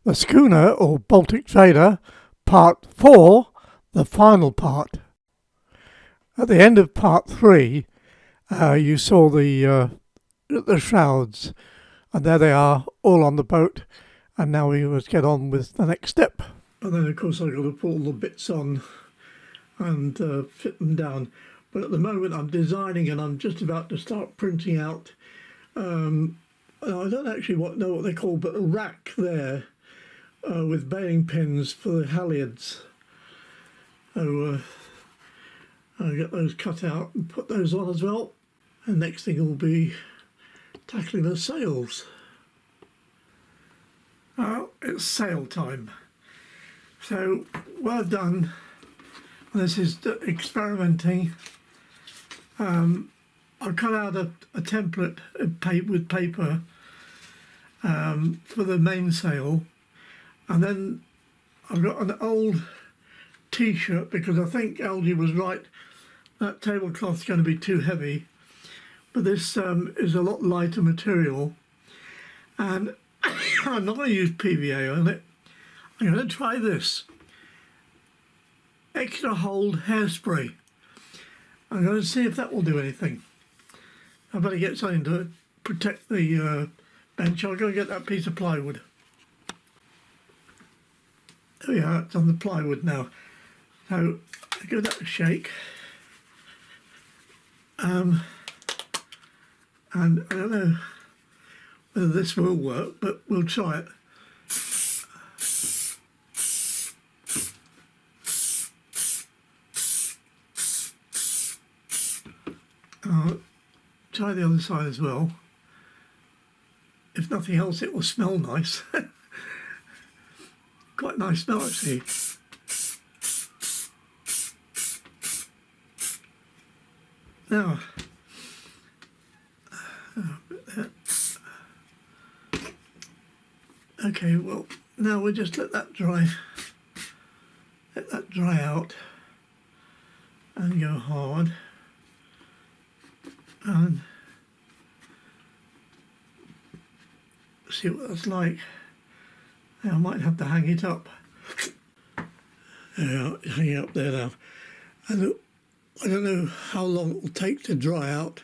The Schooner, or Baltic Trader, Part 4, the final part. At the end of Part 3, you saw the shrouds, and there they are, all on the boat, and now we must get on with the next step. And then, of course, I've got to put all the bits on and fit them down. But at the moment, I'm designing, and I'm just about to start printing out. I don't actually know what they're called, but a rack there with bearing pins for the halyards. So I'll get those cut out and put those on as well. And next thing will be tackling the sails. It's sail time. So what I've done, this is experimenting. I cut out a template with paper for the mainsail, and then I've got an old t-shirt because I think Algie was right, that tablecloth's going to be too heavy, but this is a lot lighter material, and I'm not going to use PVA on it. I'm going to try this extra hold hairspray. I'm going to see if that will do anything. I better get something to protect the bench. I'll go and get that piece of plywood. There we are, it's on the plywood now. So I'll give that a shake. And I don't know whether this will work, but we'll try it. I'll try the other side as well. If nothing else, it will smell nice. Quite a nice smell actually. Now, okay, well, now we'll just let that dry out and go hard. And see what that's like. I might have to hang it up. Yeah, hang it up there now. And I don't know how long it will take to dry out.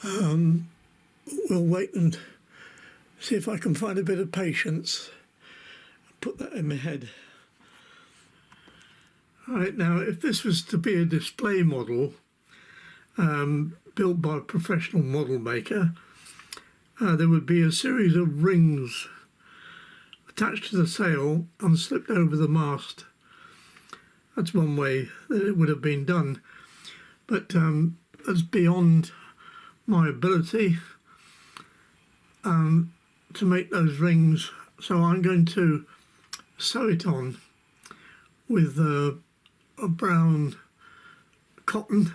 We'll wait and see if I can find a bit of patience. Put that in my head. All right, now if this was to be a display model, built by a professional model maker, there would be a series of rings attached to the sail and slipped over the mast. That's one way that it would have been done, but that's beyond my ability to make those rings, so I'm going to sew it on with a brown cotton.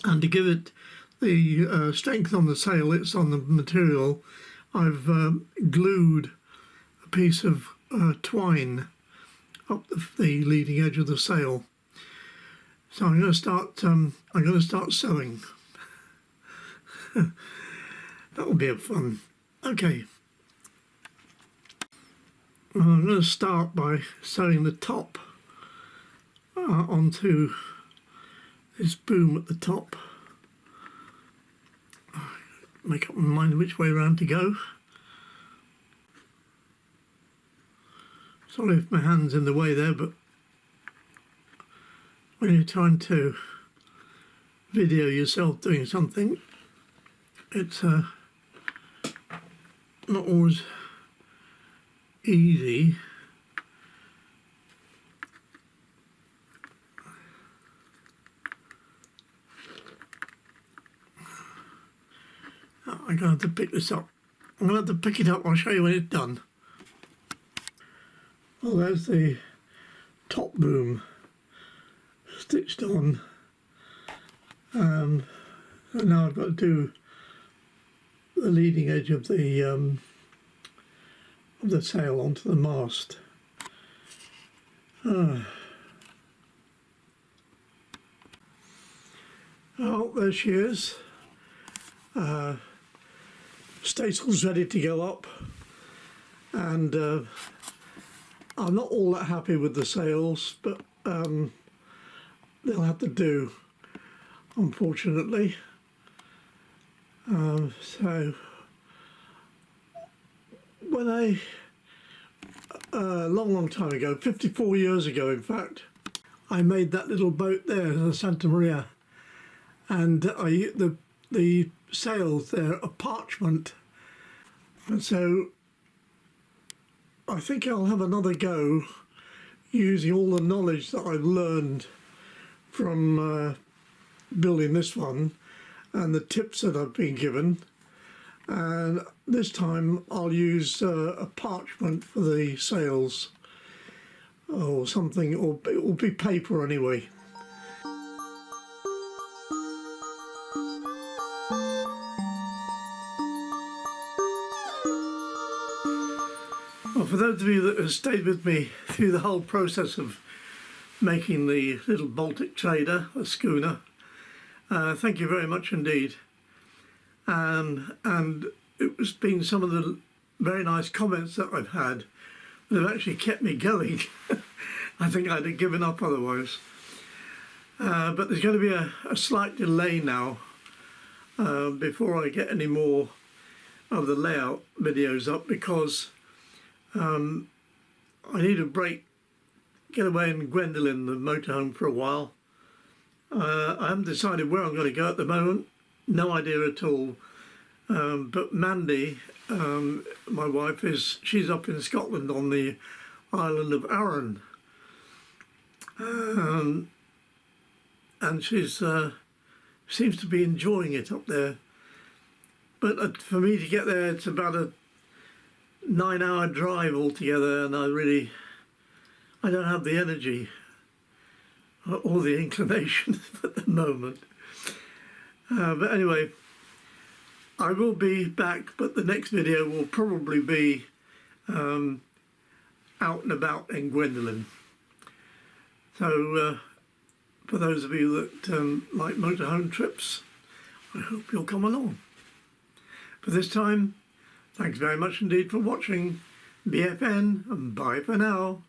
And to give it the strength on the sail, it's on the material, I've glued a piece of twine up the leading edge of the sail. So I'm going to start sewing. That will be fun. Okay. Well, I'm going to start by sewing the top onto this boom at the top. Make up my mind which way around to go. Sorry if my hand's in the way there, but when you're trying to video yourself doing something, it's not always easy. I'm going to have to pick this up. I'm going to have to pick it up. I'll show you when it's done. Well, there's the top boom stitched on. So now I've got to do the leading edge of the sail onto the mast. Oh, there she is. Staysail's ready to go up, and I'm not all that happy with the sails, but they'll have to do, unfortunately. So when a long time ago, 54 years ago in fact, I made that little boat there, the Santa Maria, and the sails there are parchment, and so I think I'll have another go using all the knowledge that I've learned from building this one and the tips that I've been given, and this time I'll use a parchment for the sails or something, or it will be paper anyway. Well, for those of you that have stayed with me through the whole process of making the little Baltic Trader, a schooner, thank you very much indeed. And it's been some of the very nice comments that I've had that have actually kept me going. I think I'd have given up otherwise. But there's going to be a slight delay now before I get any more of the layout videos up, because I need a break, get away in Gwendolyn, the motorhome, for a while. I haven't decided where I'm going to go at the moment, no idea at all. But Mandy, my wife, she's up in Scotland on the island of Arran. And she's seems to be enjoying it up there. But for me to get there, it's about a 9-hour drive altogether, and I don't have the energy or the inclination at the moment. But anyway, I will be back, but the next video will probably be out and about in Gwendolyn. So for those of you that like motorhome trips, I hope you'll come along. For this time, thanks very much indeed for watching. BFN, and bye for now.